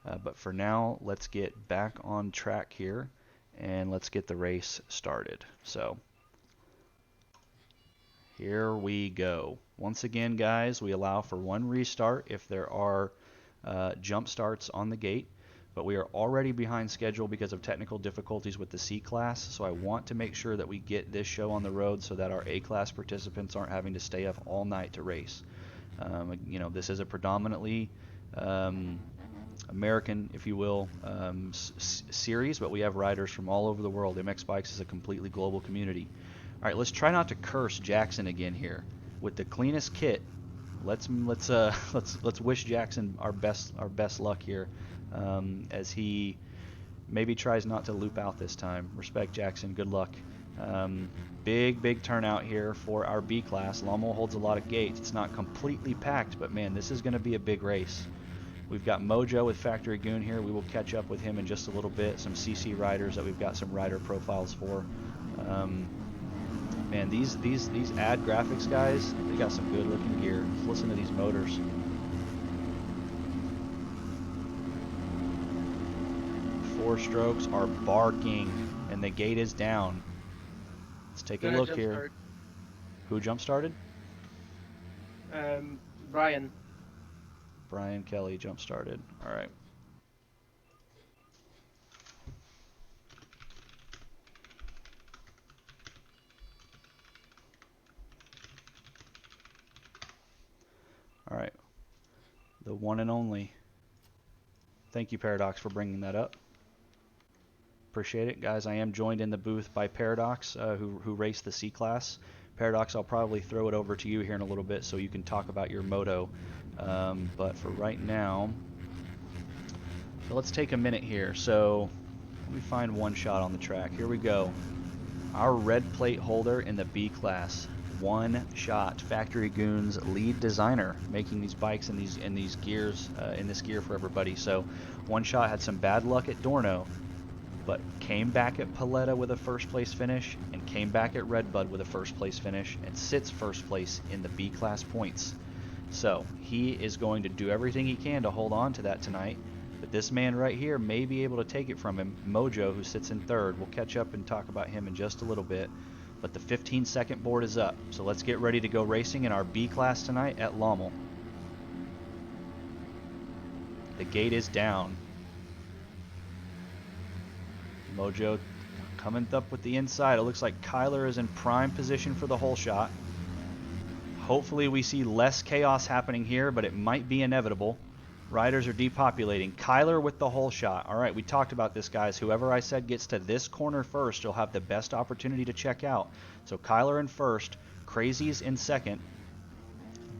But for now, let's get back on track here and let's get the race started. So here we go. Once again, guys, we allow for one restart if there are jump starts on the gate, but we are already behind schedule because of technical difficulties with the C-Class, so I want to make sure that we get this show on the road so that our A-Class participants aren't having to stay up all night to race. This is a predominantly American, if you will, series, but we have riders from all over the world. MX Bikes is a completely global community. All right, let's try not to curse Jackson again here. With the cleanest kit, let's wish Jackson our best luck here, as he maybe tries not to loop out this time. Respect, Jackson. Good luck. Big turnout here for our B class. Lommel holds a lot of gates. It's not completely packed, but man, this is going to be a big race. We've got Mojo with Factory Goon here. We will catch up with him in just a little bit. Some CC riders that we've got some rider profiles for. Man, these ad graphics guys, they got some good looking gear. Listen to these motors. Four strokes are barking, and the gate is down. Let's take a look here. Start. Who jump started? Brian. Brian Kelly jump started. All right. All right. The one and only. Thank you, Paradox, for bringing that up. Appreciate it, guys. I am joined in the booth by Paradox, who raced the C-Class. Paradox, I'll probably throw it over to you here in a little bit so you can talk about your moto. But for right now, so let's take a minute here. So let me find one shot on the track. Here we go. Our red plate holder in the B class. One shot. Factory Goons lead designer, making these bikes and these gears in this gear for everybody. So one shot had some bad luck at Dorno, but came back at Paletta with a first place finish and came back at Redbud with a first place finish and sits first place in the B class points. So he is going to do everything he can to hold on to that tonight. But this man right here may be able to take it from him. Mojo, who sits in third. We'll catch up and talk about him in just a little bit. But the 15-second board is up. So let's get ready to go racing in our B class tonight at Lommel. The gate is down. Mojo coming up with the inside. It looks like Kyler is in prime position for the hole shot. Hopefully we see less chaos happening here, but it might be inevitable. Riders are depopulating. Kyler with the hole shot. All right, we talked about this, guys. Whoever I said gets to this corner first will have the best opportunity to check out. So Kyler in first. Crazy's in second.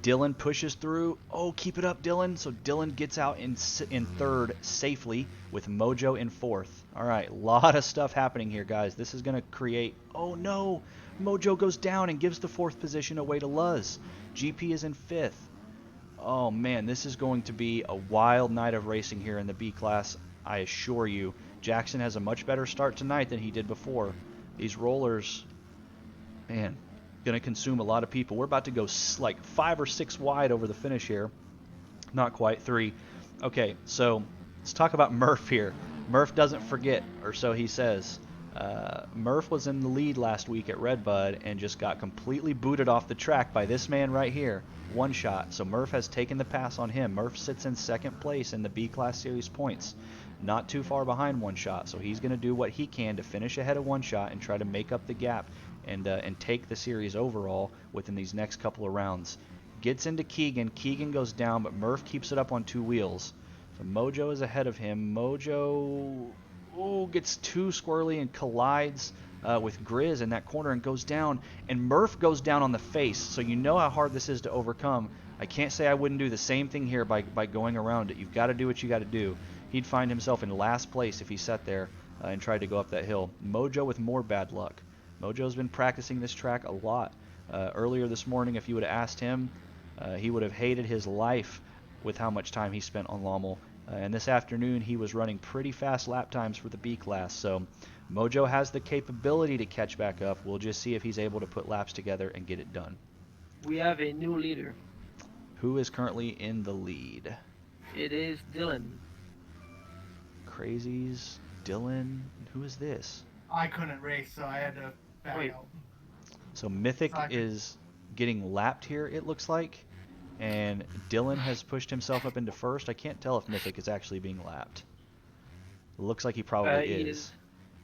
Dylan pushes through. Oh, keep it up, Dylan. So Dylan gets out in third safely with Mojo in fourth. All right, a lot of stuff happening here, guys. This is going to create... Oh, no. Mojo goes down and gives the fourth position away to Luz. GP is in fifth. Oh, man, this is going to be a wild night of racing here in the B class, I assure you. Jackson has a much better start tonight than he did before. These rollers, man, going to consume a lot of people. We're about to go like 5 or 6 wide over the finish here. Not quite 3. Okay, so let's talk about Murph here. Murph doesn't forget, or so he says. Murph was in the lead last week at Redbud and just got completely booted off the track by this man right here. One shot. So Murph has taken the pass on him. Murph sits in second place in the B class series points. Not too far behind One Shot. So he's going to do what he can to finish ahead of One Shot and try to make up the gap and take the series overall within these next couple of rounds. Gets into Keegan. Keegan goes down, but Murph keeps it up on 2 wheels. So Mojo is ahead of him. Mojo gets too squirrely and collides with Grizz in that corner and goes down. And Murph goes down on the face, so you know how hard this is to overcome. I can't say I wouldn't do the same thing here by going around it. You've got to do what you got to do. He'd find himself in last place if he sat there and tried to go up that hill. Mojo with more bad luck. Mojo's been practicing this track a lot. Earlier this morning, if you would have asked him, he would have hated his life with how much time he spent on Lommel. And this afternoon, he was running pretty fast lap times for the B class. So Mojo has the capability to catch back up. We'll just see if he's able to put laps together and get it done. We have a new leader. Who is currently in the lead? It is Dylan. Crazies, Dylan. Who is this? I couldn't race, so I had to back Wait, out. So So Mythic I could. is getting lapped here, it looks like. And Dylan has pushed himself up into first. I can't tell if Mythic is actually being lapped. It looks like he probably he is. is.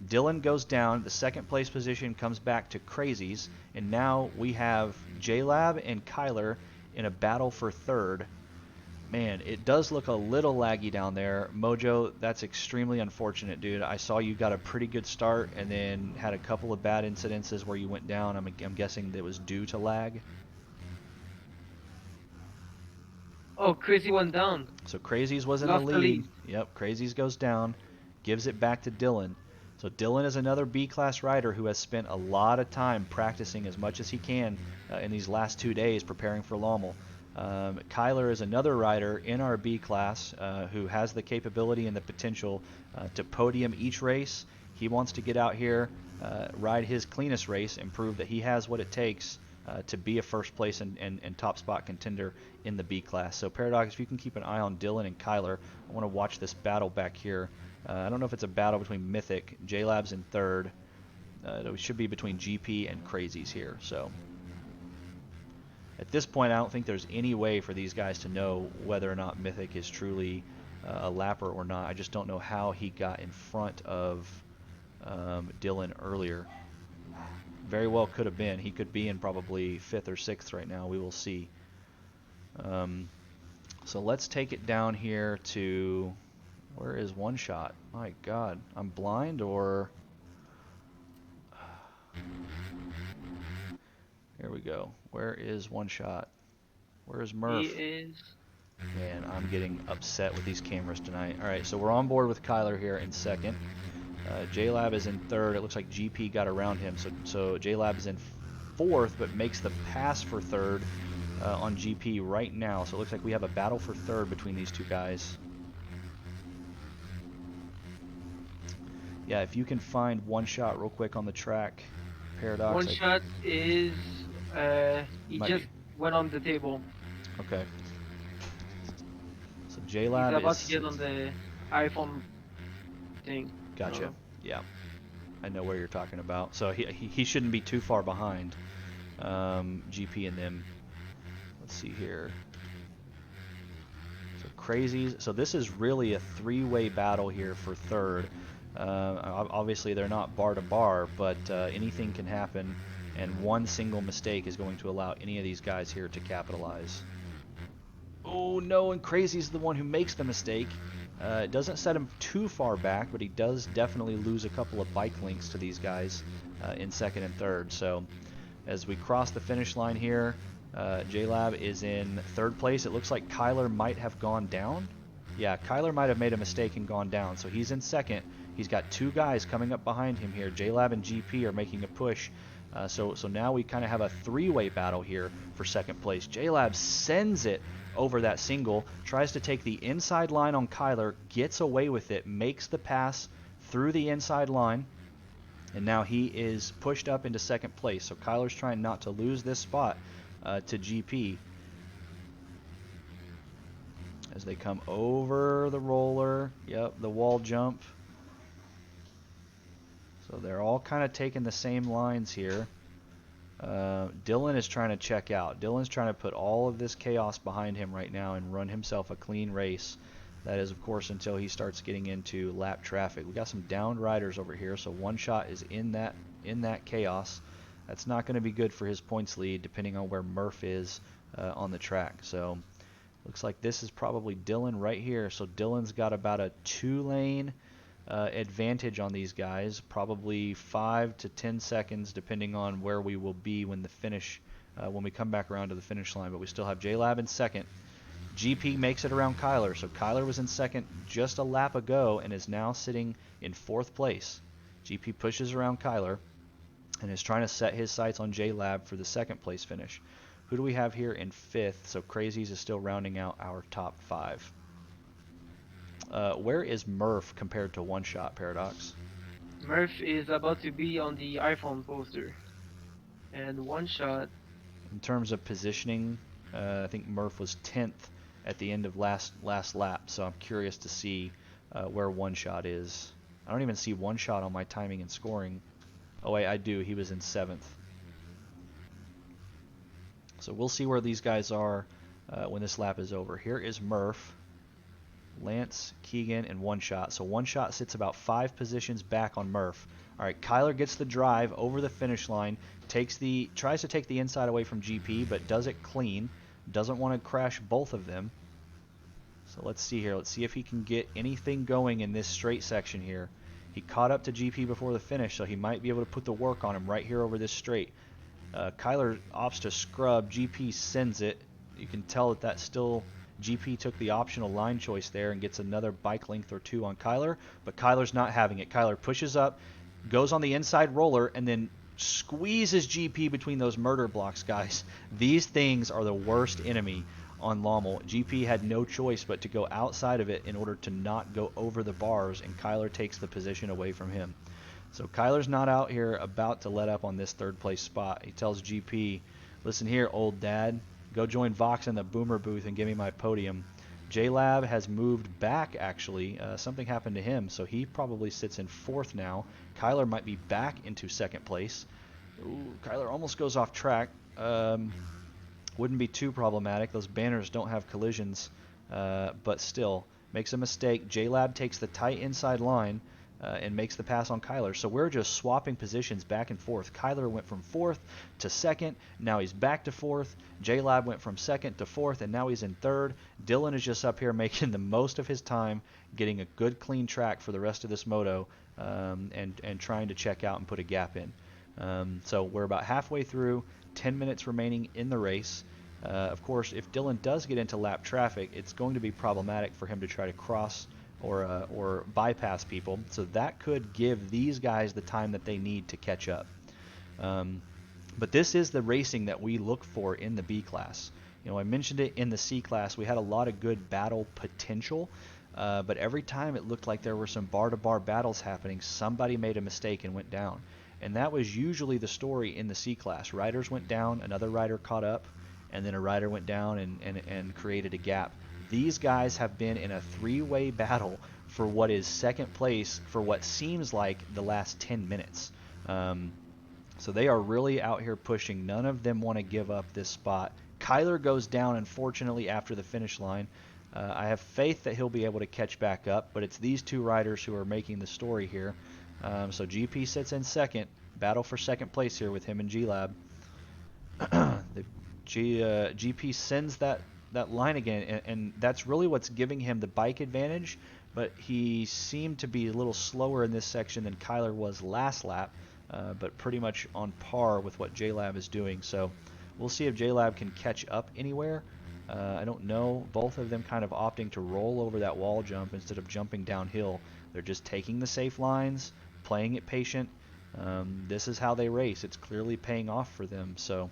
Dylan goes down. The second place position comes back to Crazies. And now we have JLab and Kyler in a battle for third. Man, it does look a little laggy down there. Mojo, that's extremely unfortunate, dude. I saw you got a pretty good start and then had a couple of bad incidences where you went down. I'm guessing that was due to lag. Oh, Crazy went down. So Crazies was in the Lost the lead. lead. Yep, Crazies goes down, gives it back to Dylan. So Dylan is another B-class rider who has spent a lot of time practicing as much as he can in these last 2 days preparing for Lommel. Kyler is another rider in our B class who has the capability and the potential to podium each race. He wants to get out here, ride his cleanest race, and prove that he has what it takes to be a first place and top spot contender in the B class. So Paradox, if you can keep an eye on Dylan and Kyler, I want to watch this battle back here. I don't know if it's a battle between Mythic, J-Lab's in third. It should be between GP and Crazies here. So at this point, I don't think there's any way for these guys to know whether or not Mythic is truly a lapper or not. I just don't know how he got in front of Dylan earlier. Very well could have been. He could be in probably 5th or 6th right now. We will see. So let's take it down here to... Where is One Shot? My God. I'm blind or... Here we go. Where is One Shot? Where is He Murph? is. Man, I'm getting upset with these cameras tonight. Alright, so we're on board with Kyler here in second. JLab is in third. It looks like GP got around him. So JLab is in fourth, but makes the pass for third on GP right now. So it looks like we have a battle for third between these two guys. Yeah, if you can find One Shot real quick on the track, Paradox. One shot is. He Might just be. went on the table. Okay. So He's JLab about is... to get on the iPhone thing. Gotcha. Yeah. I know where you're talking about. So he shouldn't be too far behind GP and them. Let's see here. So Crazies. So this is really a three-way battle here for third. Obviously, they're not bar to bar, but anything can happen, and one single mistake is going to allow any of these guys here to capitalize. Oh no, and Crazy's the one who makes the mistake. It doesn't set him too far back, but he does definitely lose a couple of bike links to these guys in second and third. So as we cross the finish line here, JLab is in third place. It looks like Kyler might have gone down. Yeah, Kyler might have made a mistake and gone down. So he's in second. He's got two guys coming up behind him here. JLab and GP are making a push. So now we kind of have a three-way battle here for second place. JLab sends it over that single, tries to take the inside line on Kyler, gets away with it, makes the pass through the inside line, and now he is pushed up into second place. So Kyler's trying not to lose this spot to GP as they come over the roller. Yep, the wall jump. So they're all kind of taking the same lines here. Dylan is trying to check out. Dylan's trying to put all of this chaos behind him right now and run himself a clean race. That is, of course, until he starts getting into lap traffic. We got some downed riders over here, so One Shot is in that chaos. That's not going to be good for his points lead, depending on where Murph is on the track. So looks like this is probably Dylan right here. So Dylan's got about a 2-lane advantage on these guys, probably 5 to 10 seconds depending on where we will be when we come back around to the finish line. But we still have JLab in second. GP makes it around Kyler, so Kyler was in second just a lap ago and is now sitting in fourth place. GP pushes around Kyler and is trying to set his sights on JLab for the second place finish. Who do we have here in fifth? So Crazies is still rounding out our top 5. Where is Murph compared to One Shot, Paradox? Murph is about to be on the iPhone poster. And One Shot. In terms of positioning, I think Murph was 10th at the end of last lap, so I'm curious to see where One Shot is. I don't even see One Shot on my timing and scoring. Oh wait, I do. He was in 7th. So we'll see where these guys are when this lap is over. Here is Murph, Lance, Keegan, and One Shot. So One Shot sits about 5 positions back on Murph. All right, Kyler gets the drive over the finish line, tries to take the inside away from GP, but does it clean. Doesn't want to crash both of them. So let's see here. Let's see if he can get anything going in this straight section here. He caught up to GP before the finish, so he might be able to put the work on him right here over this straight. Kyler opts to scrub. GP sends it. You can tell that that's still... GP took the optional line choice there and gets another bike length or 2 on Kyler, but Kyler's not having it. Kyler pushes up, goes on the inside roller, and then squeezes GP between those murder blocks, guys. These things are the worst enemy on Lommel. GP had no choice but to go outside of it in order to not go over the bars, and Kyler takes the position away from him. So Kyler's not out here about to let up on this 3rd place spot. He tells GP, listen here, old dad, go join Vox in the boomer booth and give me my podium. JLab has moved back, actually. Something happened to him, so he probably sits in 4th now. Kyler might be back into 2nd place. Ooh, Kyler almost goes off track. Wouldn't be too problematic. Those banners don't have collisions, but still. Makes a mistake. JLab takes the tight inside line and makes the pass on Kyler. So we're just swapping positions back and forth. Kyler went from 4th to 2nd. Now he's back to 4th. JLab went from 2nd to 4th, and now he's in 3rd. Dylan is just up here making the most of his time, getting a good clean track for the rest of this moto, and trying to check out and put a gap in. So we're about halfway through, 10 minutes remaining in the race. Of course, if Dylan does get into lap traffic, it's going to be problematic for him to try to cross or bypass people. So that could give these guys the time that they need to catch up. But this is the racing that we look for in the B class. You know, I mentioned it in the C class. We had a lot of good battle potential, but every time it looked like there were some bar-to-bar battles happening, somebody made a mistake and went down. And that was usually the story in the C class. Riders went down, another rider caught up, and then a rider went down and created a gap. These guys have been in a 3-way battle for what is 2nd place for what seems like the last 10 minutes. So they are really out here pushing. None of them want to give up this spot. Kyler goes down, unfortunately, after the finish line. I have faith that he'll be able to catch back up, but it's these 2 riders who are making the story here. So GP sits in 2nd. Battle for 2nd place here with him and G-Lab. GP sends that line again, and that's really what's giving him the bike advantage, but he seemed to be a little slower in this section than Kyler was last lap, but pretty much on par with what JLab is doing. So we'll see if JLab can catch up anywhere. I don't know. Both of them kind of opting to roll over that wall jump instead of jumping downhill. They're just taking the safe lines, playing it patient. This is how they race. It's clearly paying off for them. So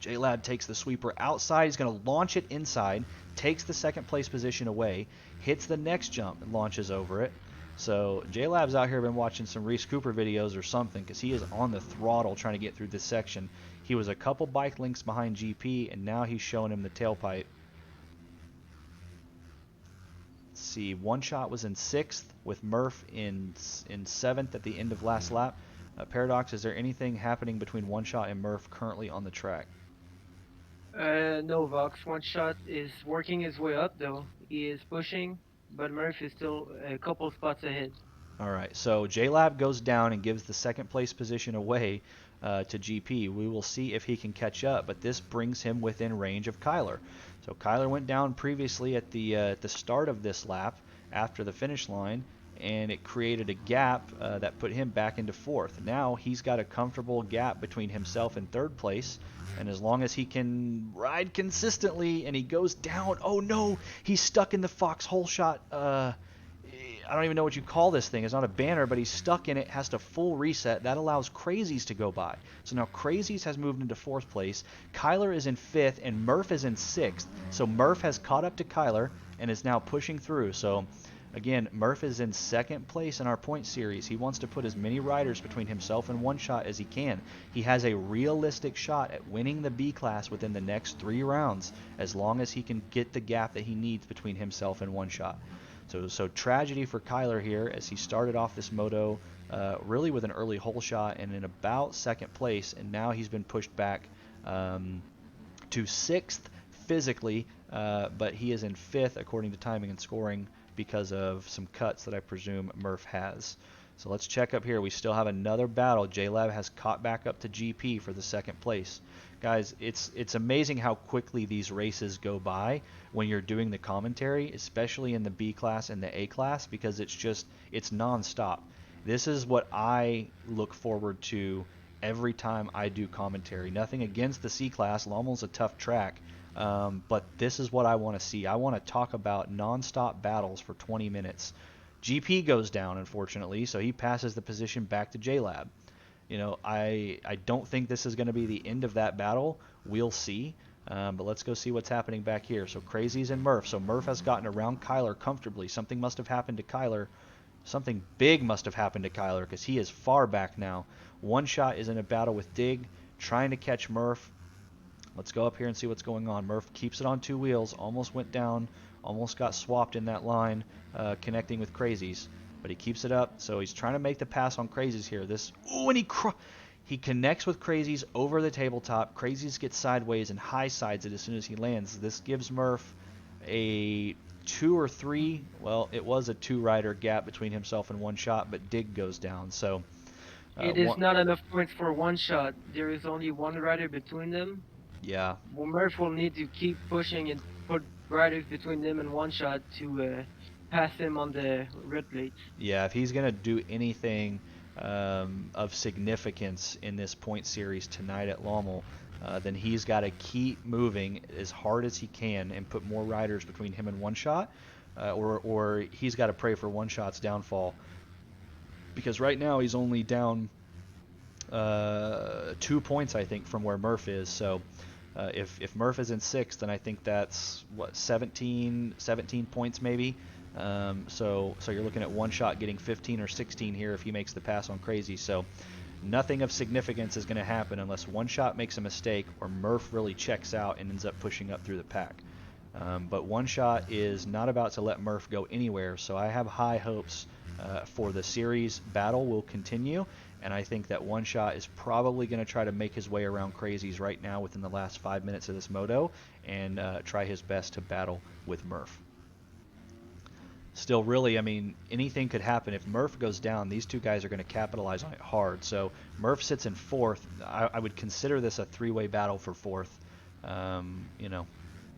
JLab takes the sweeper outside. He's going to launch it inside, takes the 2nd place position away, hits the next jump and launches over it. So JLab's out here been watching some Reese Cooper videos or something, because he is on the throttle trying to get through this section. He was a couple bike lengths behind GP, and now he's showing him the tailpipe. Let's see, One Shot was in 6th with Murph in 7th at the end of last lap. Paradox, is there anything happening between One Shot and Murph currently on the track? No, Vox. One Shot is working his way up, though. He is pushing, but Murph is still a couple spots ahead. All right, so JLab goes down and gives the 2nd place position away to GP. We will see if he can catch up, but this brings him within range of Kyler. So Kyler went down previously at the start of this lap after the finish line, and it created a gap that put him back into 4th. Now he's got a comfortable gap between himself and 3rd place, and as long as he can ride consistently and he goes down, oh no, he's stuck in the Fox hole shot. I don't even know what you call this thing. It's not a banner, but he's stuck in it, has to full reset. That allows Crazies to go by. So now Crazies has moved into 4th place. Kyler is in 5th, and Murph is in 6th. So Murph has caught up to Kyler and is now pushing through. So again, Murph is in 2nd place in our point series. He wants to put as many riders between himself and One Shot as he can. He has a realistic shot at winning the B class within the next 3 rounds, as long as he can get the gap that he needs between himself and One Shot. So tragedy for Kyler here as he started off this moto really with an early hole shot and in about second place, and now he's been pushed back to sixth physically, but he is in fifth according to timing and scoring because of some cuts that I presume Murph has. So let's check up here. We still have another battle. JLab has caught back up to GP for the second place. Guys, it's amazing how quickly these races go by when you're doing the commentary, especially in the B class and the A class, because it's nonstop. This is what I look forward to every time I do commentary. Nothing against the C class. Lommel's a tough track. But this is what I want to see. I want to talk about nonstop battles for 20 minutes. GP goes down, unfortunately, so he passes the position back to JLab. You know, I don't think this is going to be the end of that battle. We'll see. But let's go see what's happening back here. So Crazies and Murph. So Murph has gotten around Kyler comfortably. Something must have happened to Kyler. Something big must have happened to Kyler because he is far back now. One Shot is in a battle with Dig, trying to catch Murph. Let's go up here and see what's going on. Murph keeps it on two wheels, almost went down, almost got swapped in that line, connecting with Crazies. But he keeps it up, so he's trying to make the pass on Crazies here. And he connects with Crazies over the tabletop. Crazies gets sideways and high sides it as soon as he lands. This gives Murph a 2 or 3, well, it was a 2-rider gap between himself and One Shot, but Dig goes down. So It is not enough points for One Shot. There is only one rider between them. yeah, Well, Murph will need to keep pushing and put riders between them and One Shot to pass him on the red plates. yeah. If he's gonna do anything of significance in this point series tonight at Lommel, then he's got to keep moving as hard as he can and put more riders between him and One Shot, or he's got to pray for One Shot's downfall. Because right now he's only down 2 points, I think, from where Murph is. So if Murph is in sixth, then I think that's what 17 points maybe. So you're looking at One Shot getting 15 or 16 here if he makes the pass on Crazy. So nothing of significance is going to happen unless One Shot makes a mistake or Murph really checks out and ends up pushing up through the pack. But One Shot is not about to let Murph go anywhere, so I have high hopes for the series. Battle will continue, and I think that One Shot is probably going to try to make his way around Crazies right now within the last 5 minutes of this moto and try his best to battle with Murph. Still, really, I mean, anything could happen. If Murph goes down, these two guys are going to capitalize on it hard. So Murph sits in fourth. I would consider this a three-way battle for fourth. You know,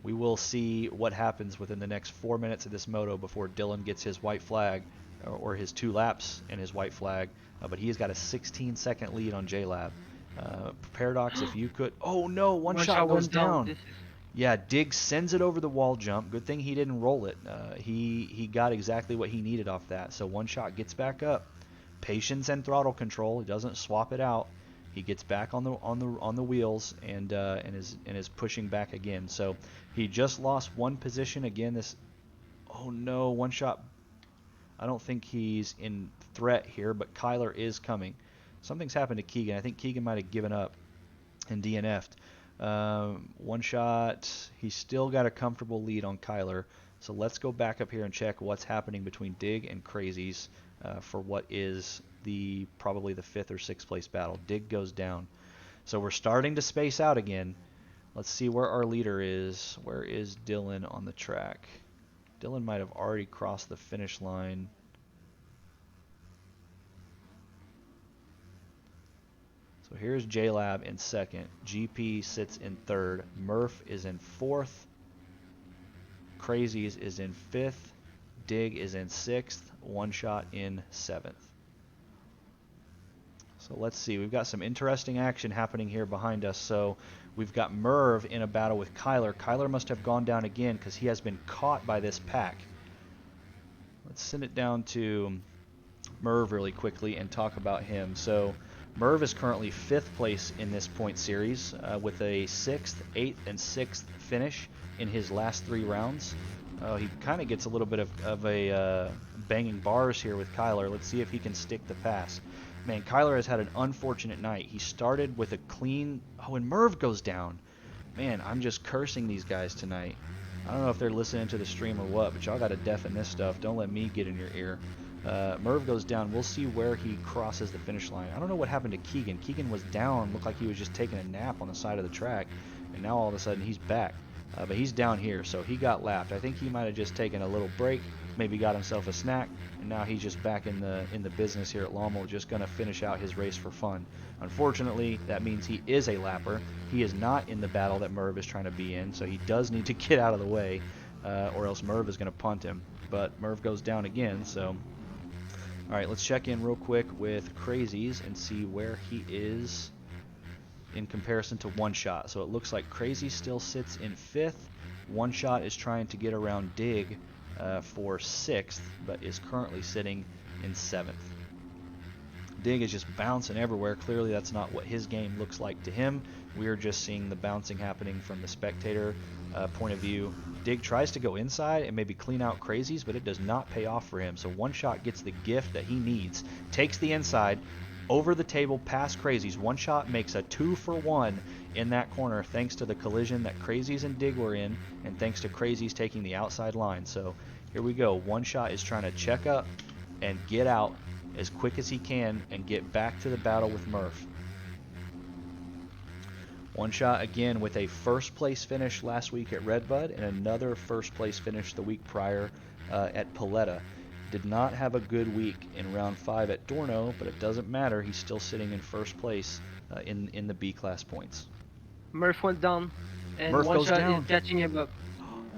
we will see what happens within the next 4 minutes of this moto before Dylan gets his white flag, or his 2 laps and his white flag. But he's got a 16-second lead on JLab. Paradox, if you could... Oh, no, One Shot goes down. Yeah, Dig sends it over the wall jump. Good thing he didn't roll it. He got exactly what he needed off that. So One Shot gets back up. Patience and throttle control. He doesn't swap it out. He gets back on the wheels and is pushing back again. So he just lost one position again. Oh no, One Shot. I don't think he's in threat here, but Kyler is coming. Something's happened to Keegan. I think Keegan might have given up and DNF'd. One Shot, he's still got a comfortable lead on Kyler. So let's go back up here and check what's happening between Dig and Crazies for what is probably the 5th or 6th place battle. Dig goes down. So we're starting to space out again. Let's see where our leader is. Where is Dylan on the track? Dylan might have already crossed the finish line. So here's JLab in second. GP sits in third. Murph is in fourth. Crazies is in fifth. Dig is in sixth. One Shot in seventh. So let's see. We've got some interesting action happening here behind us. So we've got Merv in a battle with Kyler. Kyler must have gone down again because he has been caught by this pack. Let's send it down to Merv really quickly and talk about him. So Merv is currently 5th place in this point series with a 6th, 8th, and 6th finish in his last 3 rounds. He kind of gets a little bit of a banging bars here with Kyler. Let's see if he can stick the pass. Man, Kyler has had an unfortunate night. He started with a clean... Oh, and Merv goes down. Man, I'm just cursing these guys tonight. I don't know if they're listening to the stream or what, but y'all got to deafen this stuff. Don't let me get in your ear. Merv goes down. We'll see where he crosses the finish line. I don't know what happened to Keegan. Keegan was down, looked like he was just taking a nap on the side of the track, and now all of a sudden he's back. But he's down here, so he got lapped. I think he might have just taken a little break, maybe got himself a snack, and now he's just back in the business here at Lommel, just going to finish out his race for fun. Unfortunately, that means he is a lapper. He is not in the battle that Merv is trying to be in, so he does need to get out of the way, or else Merv is going to punt him. But Merv goes down again, so... All right, let's check in real quick with Crazies and see where he is in comparison to One Shot. So it looks like Crazy still sits in 5th. One Shot is trying to get around Dig for 6th, but is currently sitting in 7th. Dig is just bouncing everywhere. Clearly that's not what his game looks like to him. We're just seeing the bouncing happening from the spectator point of view. Dig tries to go inside and maybe clean out Crazies, but it does not pay off for him. So One Shot gets the gift that he needs. Takes the inside, over the table, past Crazies. One Shot makes a 2-for-1 in that corner thanks to the collision that Crazies and Dig were in, and thanks to Crazies taking the outside line. So here we go. One Shot is trying to check up and get out as quick as he can and get back to the battle with Murph. One Shot again with a first place finish last week at Redbud and another first place finish the week prior at Paletta. Did not have a good week in round 5 at Dorno, but it doesn't matter. He's still sitting in first place in the B class points. Murph went down, and Murph One goes Shot down. is catching him up.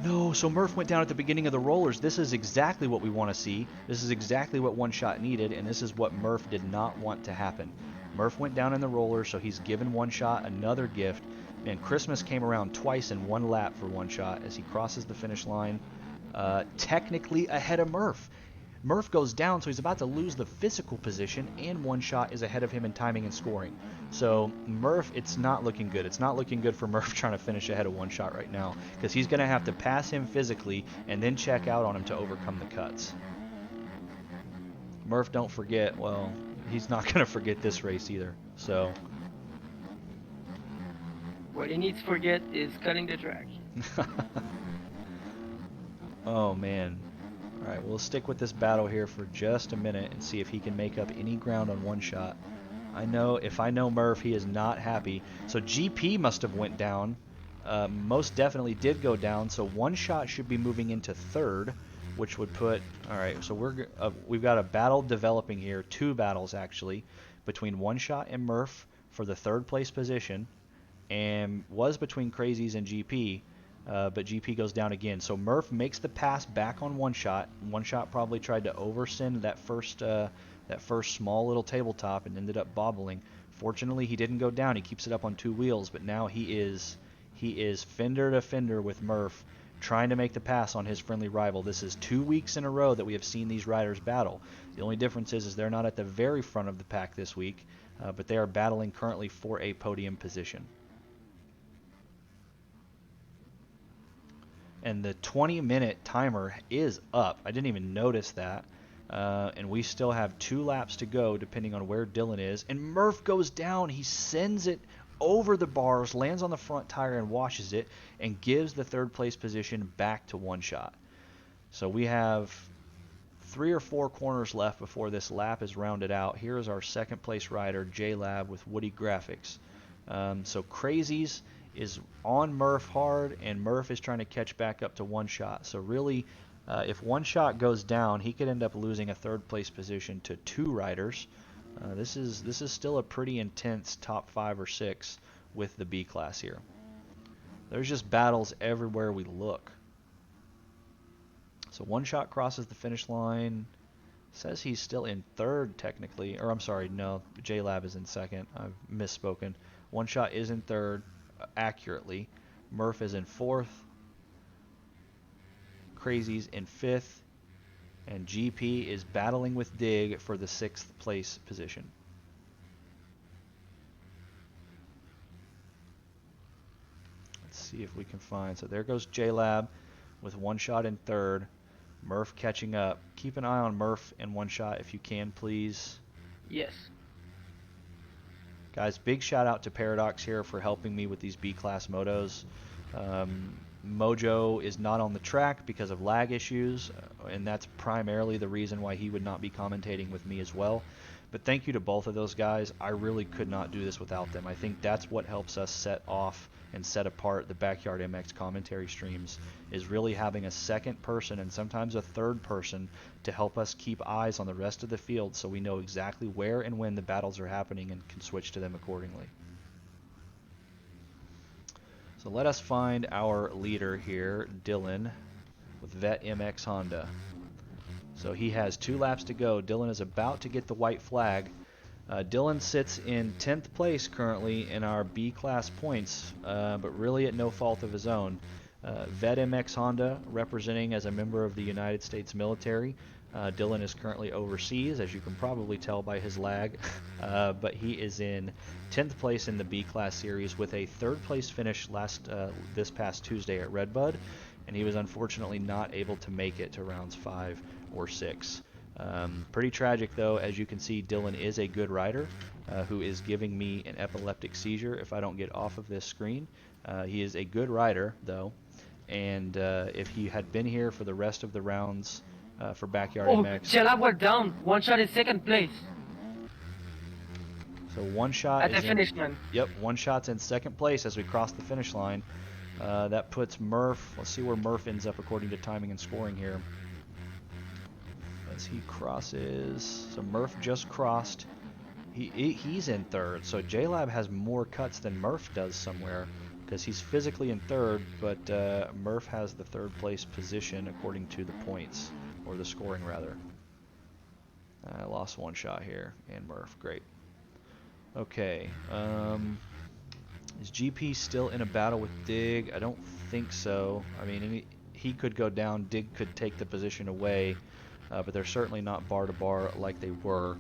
No, so Murph went down at the beginning of the rollers. This is exactly what we want to see. This is exactly what One Shot needed, and this is what Murph did not want to happen. Murph went down in the rollers, so he's given One Shot another gift. And Christmas came around twice in one lap for One Shot as he crosses the finish line, technically ahead of Murph. Murph goes down, so he's about to lose the physical position, and One Shot is ahead of him in timing and scoring. So Murph, it's not looking good. It's not looking good for Murph trying to finish ahead of One Shot right now, because he's going to have to pass him physically and then check out on him to overcome the cuts. Murph, don't forget, well, he's not going to forget this race either. So What he needs to forget is cutting the track. oh man. Alright, we'll stick with this battle here for just a minute and see if he can make up any ground on One Shot. If I know Murph, he is not happy. So GP must have went down. Most definitely did go down. So One Shot should be moving into 3rd, which would put... Alright, so we've got a battle developing here. 2 battles, actually, between One Shot and Murph for the 3rd place position. And was between Crazies and GP. But GP goes down again. So Murph makes the pass back on One Shot. One Shot probably tried to oversend that first small little tabletop and ended up bobbling. Fortunately, he didn't go down. He keeps it up on 2 wheels, but now he is fender to fender with Murph, trying to make the pass on his friendly rival. This is 2 weeks in a row that we have seen these riders battle. The only difference is they're not at the very front of the pack this week, but they are battling currently for a podium position. And the 20-minute timer is up. I didn't even notice that. And we still have 2 laps to go, depending on where Dylan is. And Murph goes down. He sends it over the bars, lands on the front tire and washes it, and gives the 3rd place position back to One Shot. So we have 3 or 4 corners left before this lap is rounded out. Here is our 2nd place rider, J-Lab, with Woody Graphics. So Crazies is on Murph hard, and Murph is trying to catch back up to One Shot. So really, if One Shot goes down, he could end up losing a 3rd place position to 2 riders. This is still a pretty intense top 5 or 6 with the B class here. There's just battles everywhere we look. So One Shot crosses the finish line. Says he's still in 3rd technically, or I'm sorry, no, J-Lab is in 2nd. I've misspoken. One Shot is in 3rd. Accurately. Murph is in 4th. Crazy's in 5th. And GP is battling with Dig for the 6th place position. Let's see if we can find... So there goes J-Lab with One Shot in 3rd. Murph catching up. Keep an eye on Murph and One Shot if you can, please. Yes. Guys, big shout out to Paradox here for helping me with these B-class motos. Mojo is not on the track because of lag issues, and that's primarily the reason why he would not be commentating with me as well. But thank you to both of those guys. I really could not do this without them. I think that's what helps us set off and set apart the Backyard MX commentary streams, is really having a second person and sometimes a third person to help us keep eyes on the rest of the field so we know exactly where and when the battles are happening and can switch to them accordingly. So let us find our leader here, Dylan, with Vet MX Honda. So he has 2 laps to go. Dylan is about to get the white flag. Dylan sits in 10th place currently in our B-class points, but really at no fault of his own. Vet MX Honda, representing as a member of the United States military. Dylan is currently overseas, as you can probably tell by his lag, but he is in 10th place in the B-Class Series with a 3rd place finish this past Tuesday at Redbud, and he was unfortunately not able to make it to rounds 5 or 6. Pretty tragic, though. As you can see, Dylan is a good rider who is giving me an epileptic seizure if I don't get off of this screen. He is a good rider, though, and if he had been here for the rest of the rounds for Backyard MX. Jalab went down. One shot in 2nd place. So one shot At the finish line. Yep, one shot's in 2nd place as we cross the finish line. That puts Murph. Let's see where Murph ends up according to timing and scoring here. As he crosses, so Murph just crossed. He's in 3rd. So JLab has more cuts than Murph does somewhere, because he's physically in 3rd, but Murph has the 3rd place position according to the points, or the scoring rather. I lost one shot here, and Murph, great. Okay, is GP still in a battle with Dig? I don't think so. I mean, he could go down, Dig could take the position away, but they're certainly not bar to bar like they were.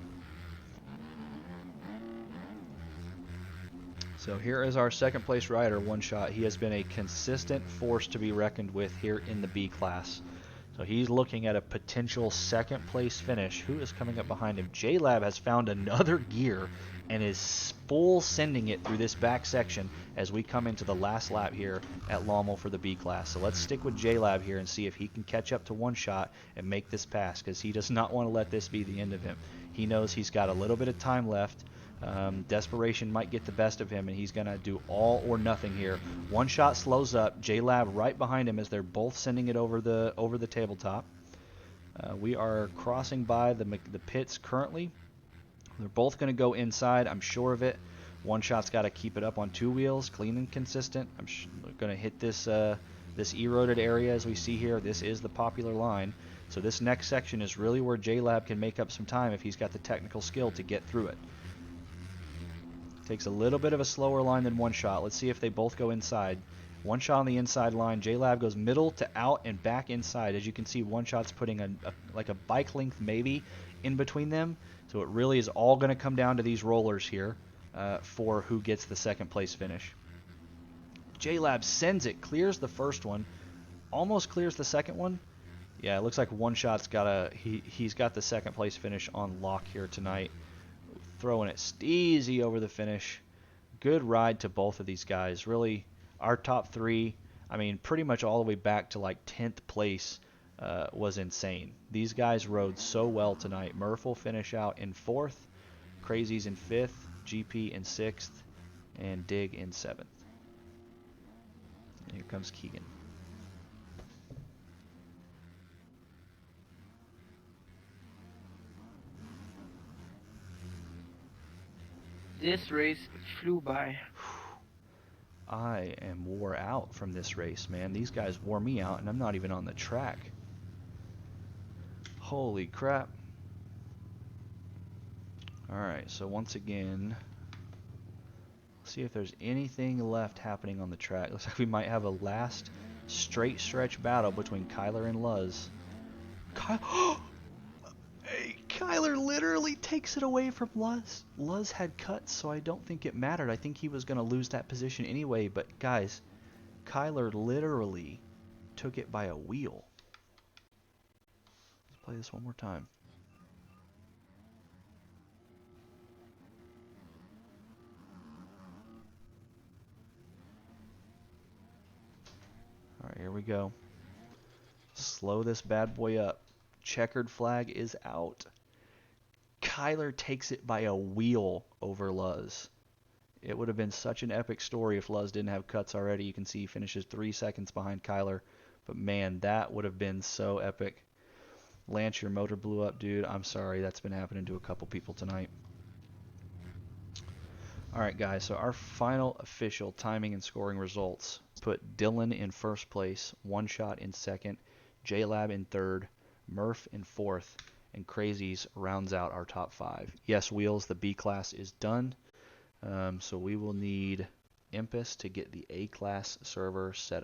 So here is our 2nd place rider, One Shot. He has been a consistent force to be reckoned with here in the B class. So he's looking at a potential 2nd place finish. Who is coming up behind him? JLab has found another gear and is full sending it through this back section as we come into the last lap here at Lommel for the B class. So let's stick with JLab here and see if he can catch up to One Shot and make this pass, because he does not want to let this be the end of him. He knows he's got a little bit of time left. Desperation might get the best of him, and he's going to do all or nothing here. One Shot slows up. JLab right behind him as they're both sending it over the tabletop. We are crossing by the pits currently. They're both going to go inside, I'm sure of it. One Shot's got to keep it up on 2 wheels, clean and consistent. I'm going to hit this eroded area as we see here. This is the popular line. So this next section is really where JLab can make up some time if he's got the technical skill to get through it. Takes a little bit of a slower line than One Shot. Let's see if they both go inside. One Shot on the inside line. JLab goes middle to out and back inside. As you can see, One Shot's putting like a bike length maybe in between them. So it really is all going to come down to these rollers here for who gets the 2nd place finish. JLab sends it, clears the first one, almost clears the second one. Yeah, it looks like One Shot's got he's got the 2nd place finish on lock here tonight. Throwing it steezy over the finish. Good ride to both of these guys. Really, our top 3, I mean, pretty much all the way back to like 10th place was insane. These guys rode so well tonight. Murph will finish out in 4th, Crazy's in 5th, GP in 6th, and Dig in 7th. And here comes Keegan. This race flew by. I am wore out from this race, man. These guys wore me out, and I'm not even on the track. Holy crap. Alright, so once again, see if there's anything left happening on the track. Looks like we might have a last straight stretch battle between Kyler and Luz. Hey, Kyler literally takes it away from Luz. Luz had cuts, so I don't think it mattered. I think he was going to lose that position anyway, but guys, Kyler literally took it by a wheel. Let's play this one more time. Alright, we go. Slow this bad boy up. Checkered flag is out. Kyler takes it by a wheel over Luz. It would have been such an epic story if Luz didn't have cuts already. You can see he finishes 3 seconds behind Kyler. But man, that would have been so epic. Lance, your motor blew up, dude. I'm sorry. That's been happening to a couple people tonight. Alright, guys. So our final official timing and scoring results put Dylan in first place, One Shot in second, JLab in third, Murph in fourth, and Crazies rounds out our top 5. Yes, Wheels, the B class is done. So we will need Impus to get the A class server set up.